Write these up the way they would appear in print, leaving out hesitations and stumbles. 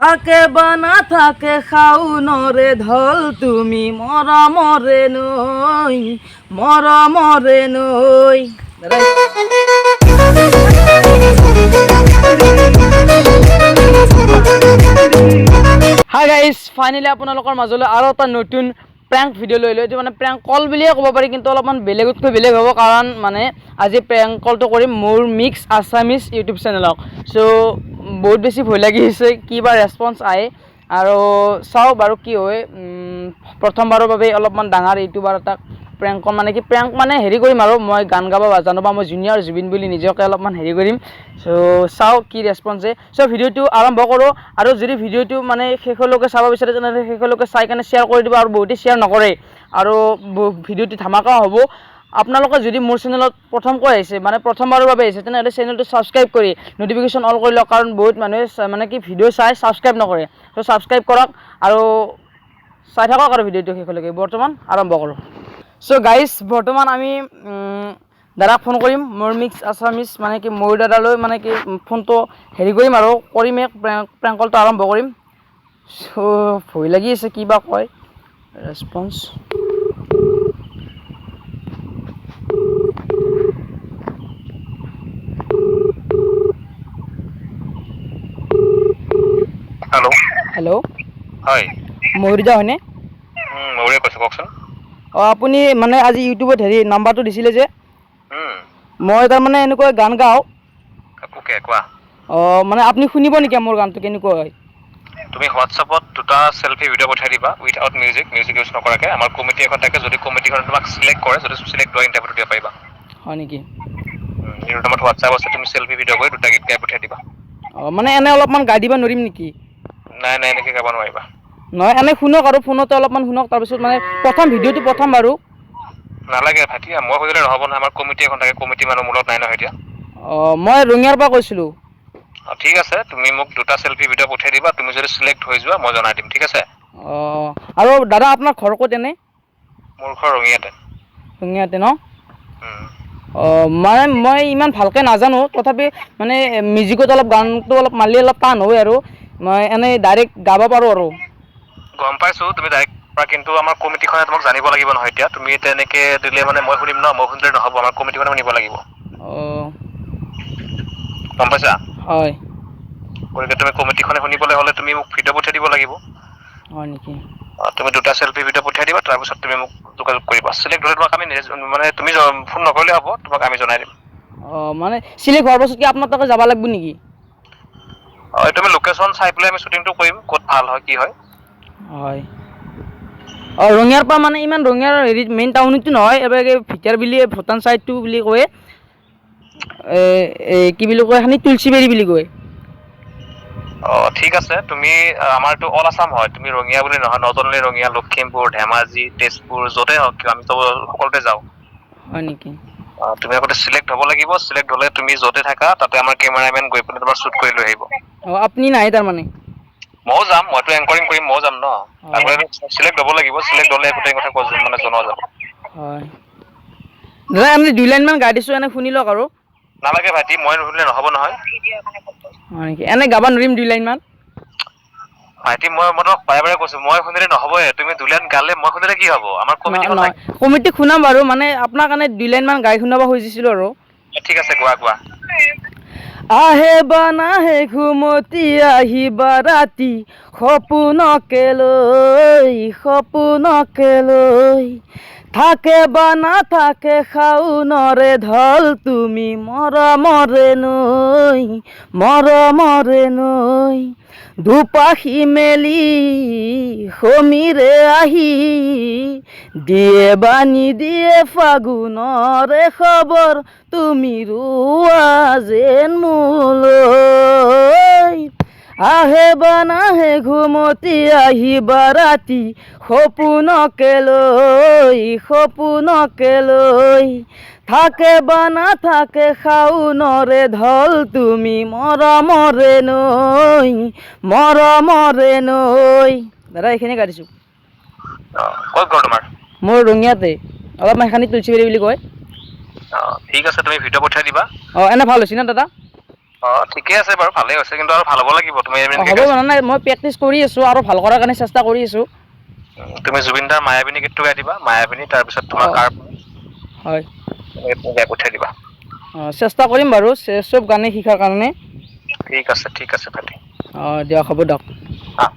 থাকে বা না থাকে খাউনৰে ঢল তুমি মৰমৰে নৈ মৰমৰে নৈ হাই গাইজ ফাইনেলি আপোনালোকৰ মাজলৈ আৰু এটা নতুন প্ৰেংক ভিডিঅ' লৈ এইটো মানে প্ৰেংক কল বুলিয়ে ক'ব পাৰি কিন্তু অলপমান বেলেগতকৈ বেলেগ হ'ব কাৰণ মানে আজি প্ৰেংক কলটো কৰিম মোৰ মিক্স আছামিজ ইউটিউব চেনেলক চ' বহুত বেছি ভয় লাগি আছে কি বা ৰেছপন্স আহে আৰু চাওঁ বাৰু কি হয় প্ৰথমবাৰৰ বাবে অলপমান ডাঙৰ ইউটিউবাৰ এটাক প্ৰেংক মানে কি প্ৰেংক মানে হেৰি কৰিম আৰু মই গান গাব জানো বা মই জুনিয়ৰ জুবিন বুলি নিজকে অলপমান হেৰি কৰিম চ' চাওঁ কি ৰেছপন্স আছে চ' ভিডিঅ'টো আৰম্ভ কৰোঁ আৰু যদি ভিডিঅ'টো মানে শেষলৈকে চাব বিচাৰে তেনেহ'লে শেষলৈকে চাই কেনে শ্বেয়াৰ কৰি দিব আৰু বহুতে শ্বেয়াৰ নকৰে আৰু ভিডিঅ'টো ধামাকা হ'ব আপোনালোকে যদি মোৰ চেনেলত প্ৰথমকৈ আহিছে মানে প্ৰথমবাৰৰ বাবে আহিছে তেনেহ'লে চেনেলটো ছাবস্ক্ৰাইব কৰি ন'টিফিকেশ্যন অল কৰি লওক কাৰণ বহুত মানুহে মানে কি ভিডিঅ' চাই ছাবস্ক্ৰাইব নকৰে চ' ছাবস্ক্ৰাইব কৰক আৰু চাই থাকক আৰু ভিডিঅ'টো শেষলৈকে বৰ্তমান আৰম্ভ কৰোঁ চ' গাইজ বৰ্তমান আমি দাদাক ফোন কৰিম মোৰ মিক্স আছামিজ মানে কি মোৰ দাদালৈ মানে কি ফোনটো হেৰি কৰিম আৰু কৰিমেই প্ৰেংক কলটো আৰম্ভ কৰিম চ' ভয় লাগি আছে কি বা কয় ৰেছপন্স হেল্ল' হেল্ল' হয় ময়ুৰদা হয়নে ময়ূৰে কৈছোঁ কওকচোন অঁ আপুনি মানে আজি ইউটিউবত হেৰি নাম্বাৰটো দিছিলে যে মই তাৰমানে এনেকুৱা গান গাওঁ ওকে কোৱা অঁ মানে আপুনি শুনিব নেকি মোৰ গানটো কেনেকুৱা হয় তুমি হোৱাটছআপত দুটা চেল্ফি ভিডিঅ' পঠাই দিবা উইথাউট মিউজিক ইউজ নকৰাকৈ আমাৰ কমিটি এখন থাকে যদি কমিটিখনে তোমাক চিলেক্ট কৰে যদি চিলেক্ট হোৱা ইণ্টাৰভিউটো দিব পাৰিবা হয় নেকি মোৰ নামত হোৱাটছআপ আছে তুমি চেল্ফি ভিডিঅ' কৰি দুটা গীত গাই পঠাই দিবা অঁ মানে এনে অলপমান গাই দিব নোৱাৰিম নেকি নাই নাই এনেকৈ গাব নোৱাৰিবা নহয় এনেই শুনক আৰু ফোনতে অলপমান শুনক তাৰপিছত মানে প্ৰথম ভিডিঅ'টো প্ৰথম বাৰু নালাগে ভাইটি মই সুধিলে নহ'ব নহয় আমাৰ কমিটি এখন থাকে কমিটি মানুহ মূলত নাই নহয় এতিয়া অঁ মই ৰঙিয়াৰ পৰা কৈছিলোঁ অঁ ঠিক আছে তুমি মোক দুটা চেল্ফি ভিডিঅ' পঠাই দিবা তুমি যদি চিলেক্ট হৈ যোৱা মই জনাই দিম ঠিক আছে অঁ আৰু দাদা আপোনাৰ ঘৰ ক'ত এনে মোৰ ঘৰ ৰঙিয়াতে ৰঙিয়াতে ন অঁ মানে মই ইমান ভালকৈ নাজানো তথাপি মানে মিউজিকত অলপ গানটো অলপ মাৰিলে অলপ টান হয় আৰু মই এনেই ডাইৰেক্ট গাব পাৰোঁ আৰু গম পাইছোঁ তুমি ডাইৰেক্ট কিন্তু আমাৰ কমিটিখনে তোমাক জানিব লাগিব নহয় এতিয়া তুমি তেনেকৈ দিলে মানে মই শুনিম ন মই শুনিলে নহ'ব আমাৰ কমিটিখনে শুনিব লাগিব অঁ গম পাইছা হয় গতিকে তুমি কমিটিখনে শুনিবলৈ হ'লে তুমি মোক ভিডিঅ' পঠিয়াই দিব লাগিব হয় নেকি তুমি দুটা চেল্ফি ভিডিঅ' পঠিয়াই দিবা তাৰপিছত তুমি মোক যোগাযোগ কৰিবা চিলেক্ট হ'লে তোমাক আমি মানে তুমি ফোন নকৰিলে হ'ব তোমাক আমি জনাই দিম অঁ মানে চিলেক্ট হোৱাৰ পাছত কি আপোনাৰ তাতে যাব লাগিব নেকি হয় তুমি লোকেশ্যন চাই পেলাই আমি শ্বুটিংটো কৰিম ক'ত ভাল হয় কি হয় হয় অঁ ৰঙিয়াৰ পৰা মানে ইমান ৰঙিয়াৰ হেৰি মেইন টাউনতো নহয় এবাৰ ভিতৰ বুলি ভূটান চাইডটো বুলি কয় কি বুলি কয় খানি তুলসীবাৰী বুলি কয় অঁ ঠিক আছে তুমি আমাৰতো অল আছাম হয় তুমি ৰঙিয়া বুলি নহয় নট অনলি ৰঙিয়া লখিমপুৰ ধেমাজি তেজপুৰ য'তেই হওক কিয় আমি সকলোতে যাওঁ হয় নেকি তুমি আগতে চিলেক্ট হ'ব লাগিব চিলেক্ট হ'লে তুমি য'তে থাকা তাতে আমাৰ কেমেৰামেন গৈ পেলাই তোমাৰ শ্বুট কৰি লৈ আহিব অঁ আপুনি নাহে তাৰমানে ময়ো যাম মইতো এংকৰিং কৰিম ময়ো যাম ন অঁ আগতে চিলেক্ট হ'ব লাগিব চিলেক্ট হ'লে গোটেই কথা মানে জনোৱা যাব হয় দাদা আপুনি 2 লাইনমান গাই দিছোঁ এনেই শুনি লওক আৰু নালাগে ভাইটি মই নুশুনিলে নহ'ব নহয় হয় নেকি এনেই গাব নোৱাৰিম 2 লাইনমান ভাইটি মই তোমাক বাৰে বাৰে কৈছোঁ মই শুনিলে নহ'বই তুমি 2 লাইন গালে মই শুনিলে কি হ'ব আমাৰ কমিটিখন নহয় কমিটিক শুনাম বাৰু মানে আপোনাৰ কাৰণে 2 লাইনমান গাই শুনাব খুজিছিলোঁ আৰু ঠিক আছে কোৱা কোৱা আহে বা নাহে ঘুমতি আহিবা ৰাতি সপোনকে লৈ থাকে বা নাথাকে শাওনৰে ঢল তুমি মৰমৰে নৈ দুপাখি মেলি সমীৰে আহি দিয়ে বানি দিয়ে ফাগুনৰে খবৰ তুমি ৰোৱা যেন মোলৈ আহে বা নাহে ঘুমতি আহিবা ৰাতি সপোনকে লৈ থাকে বা নাথাকে শাওনৰে ঢল তুমি মৰমৰে নৈ দাদা এইখিনি গাইছোঁ ক'ত ঘৰ তোমাৰ মোৰ ৰঙিয়াতে অলপমান সেইখানি তুলসীবাৰী বুলি কয় ঠিক আছে তুমি ভিডিঅ' পঠাই দিবা অঁ এনে ভাল হৈছে না দাদা ঠিকে আছে বাৰু, ভালেই হৈছে, কিন্তু আৰু ভাল হ'ব লাগিব। তুমি হ'ব মানে নাই, মই প্ৰেক্টিচ কৰি আছোঁ আৰু ভাল কৰাৰ কাৰণে চেষ্টা কৰি আছোঁ। তুমি জুবিনদাৰ মায়াবিনী গীতটো গাই দিবা, মায়াবিনী, তাৰপিছত তোমাৰ হয়, গাই পঠিয়াই দিবা। চেষ্টা কৰিম বাৰু চব গানেই শিকাৰ কাৰণে। ঠিক আছে ভাইটি। দিয়ক, হ'ব দিয়ক। আহ।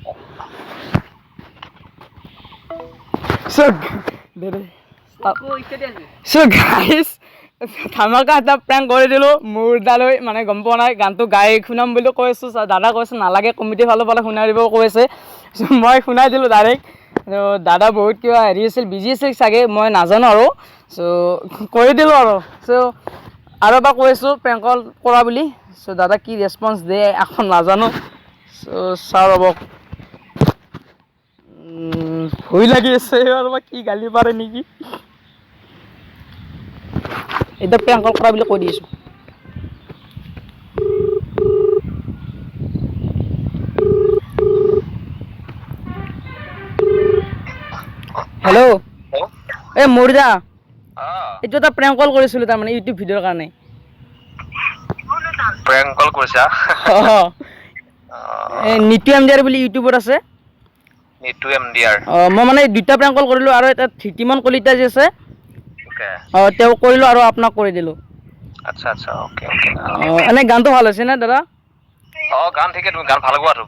গাইজ ধামাকা এটা প্ৰেংক কৰি দিলোঁ। মোৰ দালৈ মানে গম পোৱা নাই, গানটো গাই শুনাম বুলি কৈ আছোঁ। দাদা কৈছে নালাগে, কমিটি ফালৰ পৰা শুনাই দিব কৈছে। মই শুনাই দিলোঁ ডাইৰেক্ট। দাদা বহুত কিবা হেৰি আছিল, বিজি আছিল চাগে, মই নাজানো আৰু। কৰি দিলোঁ আৰু। আৰু এবাৰ কৈ আছোঁ প্ৰেংক কল কৰা বুলি। দাদা কি ৰেচপন্স দিয়ে এখন নাজানো। চাওঁ ৰ'ব। ভয় লাগি আছে, আৰু কি গালি পাৰে নেকি। এতিয়া প্ৰেংক কল কৰা বুলি কৈ দিছোঁ। হেল্ল', মৰিদা, এইটো এটা প্ৰেংক কল কৰিছিলোঁ তাৰমানে ইউটিউব ভিডিঅ'ৰ কাৰণে। প্ৰেংক কল কৰিছা? নিতু MDR বুলি ইউটিউবত আছে। নিতু MDR। মই মানে 2টা প্ৰেংক কল কৰিলোঁ, আৰু এটা ধৃতিমান কলিতা যে আছে, তেওঁক কৰিলোঁ আৰু আপোনাক কৰি দিলোঁ। আচ্ছা, অকে। এনে গানটো ভাল হৈছে নে দাদা? গান ঠিকে, তুমি গান ভাল গোৱাটো,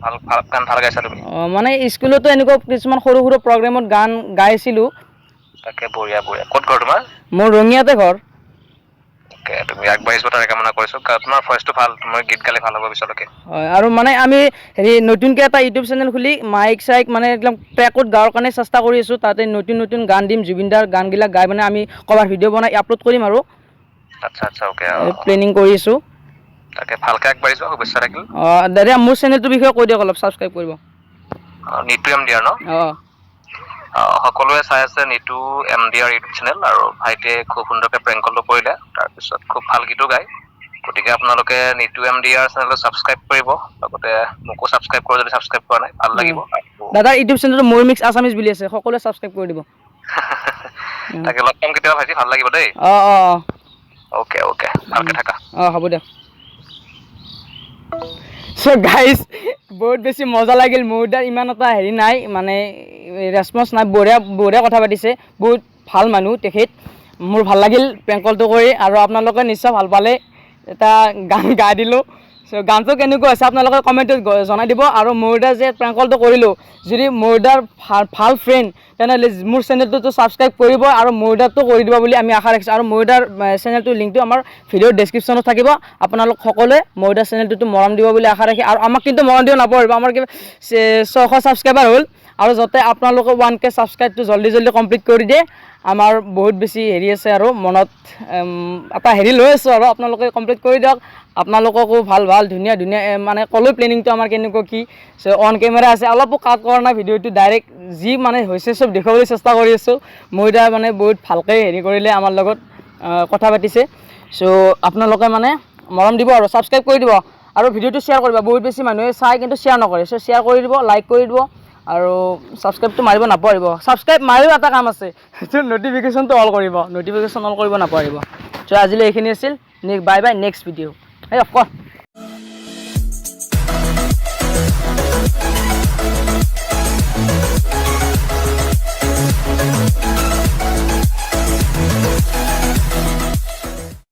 গান ভাল গাইছা তুমি। মানে স্কুলতো এনেকুৱা কিছুমান সৰু সৰু প্ৰগ্ৰেমত গান গাইছিলোঁ। তাকে, বঢ়িয়া। ক'ত ঘৰ তোমাৰ? মোৰ ৰঙিয়াতে ঘৰ। তুমি আগবাঢ়ি যোৱা তাৰে কামনা কৰিছোঁ। তোমাৰ ভইচটো ভাল, তোমাৰ গীত গালে ভাল হ'ব পিছলৈকে। হয়, আৰু মানে আমি নতুনকৈ এটা ইউটিউব চেনেল খুলি মাইক মানে একদম ট্ৰেকত গাওঁৰ কাৰণে চেষ্টা কৰি আছোঁ। তাতে নতুন গান দিম, জুবিনদাৰ গানবিলাক গাই মানে আমি কভাৰ ভিডিঅ' বনাই আপলোড কৰিম আৰু। আচ্ছা, অকে। প্লেনিং কৰি আছোঁ। তাকে, ভালকৈ আগবাঢ়ি যোৱা, শুভেচ্ছা থাকিল। দাদা মোৰ চেনেলটোৰ বিষয়ে কৈ দিয়ক অলপ, ছাবস্ক্ৰাইব কৰিব। নিতু MDR ন? সকলোৱে চাই আছে নিতু MDR ইউটিউব চেনেল, আৰু ভাইটিয়ে খুব সুন্দৰকৈ প্ৰেংক কলটো কৰিলে, তাৰপিছত খুব ভাল গীতো গায়। গতিকে আপোনালোকে নিতু MDR চেনেলটো ছাবস্ক্ৰাইব কৰিব, লগতে মোকো ছাবস্ক্ৰাইব কৰিব যদি ছাবস্ক্ৰাইব কৰা নাই, ভাল লাগিব। দাদা ইউটিউব চেনেলটো মোৰ মিক্স আছামিজ বুলি আছে, সকলোৱে ছাবস্ক্ৰাইব কৰি দিব। তাকে, লগ পাম কেতিয়াবা ভাইটি, ভাল লাগিব দেই। অকে, ভালকৈ থাকা। হ'ব দিয়ক। গাইজ বহুত বেছি মজা লাগিল। মোৰ তাৰ ইমান এটা হেৰি নাই, মানে ৰেচপন্স নাই, বঢ়িয়া কথা পাতিছে, বহুত ভাল মানুহ তেখেত। মোৰ ভাল লাগিল প্ৰেংক কলটো কৰি, আৰু আপোনালোকে নিশ্চয় ভাল পালে। এটা গান গাই দিলোঁ। গানটো কেনেকুৱা হৈছে আপোনালোকে কমেণ্টত জনাই দিব। আৰু মৰিদাৰ যে প্ৰেংক কলটো কৰিলোঁ, যদি মৰিদাৰ ভাল ফ্ৰেণ্ড, তেনেহ'লে মোৰ চেনেলটোতো ছাবস্ক্ৰাইব কৰিব, আৰু মৰিদাৰটো কৰি দিব বুলি আমি আশা ৰাখিছোঁ। আৰু মৰিদাৰ চেনেলটোৰ লিংকটো আমাৰ ভিডিঅ'ৰ ডেছক্ৰিপশ্যনত থাকিব। আপোনালোক সকলোৱে মৰিদাৰ চেনেলটোতো মৰম দিব বুলি আশা ৰাখি, আৰু আমাক কিন্তু মৰম দিব নাপাহৰিব। আমাৰ 600 ছাবস্ক্ৰাইবাৰ হ'ল, আৰু যাতে আপোনালোকে 1K ছাবস্ক্ৰাইবটো জল্দি কমপ্লিট কৰি দিয়ে। আমাৰ বহুত বেছি হেৰি আছে, আৰু মনত এটা হেৰি লৈ আছোঁ, আৰু আপোনালোকে কমপ্লিট কৰি দিয়ক। আপোনালোককো ভাল ধুনীয়া মানে ক'লো প্লেনিংটো আমাৰ কেনেকুৱা কি। অন কেমেৰা আছে, অলপো কাট কৰা নাই ভিডিঅ'টো, ডাইৰেক্ট যি মানে হৈছে চব দেখুৱাবলৈ চেষ্টা কৰি আছোঁ। মৰিদা মানে বহুত ভালকৈ হেৰি কৰিলে, আমাৰ লগত কথা পাতিছে। আপোনালোকে মানে মৰম দিব আৰু ছাবস্ক্ৰাইব কৰি দিব, আৰু ভিডিঅ'টো শ্বেয়াৰ কৰিব। বহুত বেছি মানুহে চাই কিন্তু শ্বেয়াৰ নকৰে, শ্বেয়াৰ কৰি দিব, লাইক কৰি দিব, আৰু ছাবস্ক্ৰাইবটো মাৰিব নাপাহৰিব। ছাবস্ক্ৰাইব মাৰিও এটা কাম আছে, সেইটো ন'টিফিকেশ্যনটো অল কৰিব, ন'টিফিকেশ্যন অল কৰিব নাপাহৰিব। আজিলৈ এইখিনি আছিল। বাই নেক্সট ভিডিঅ'। অফক'ৰ্ছ।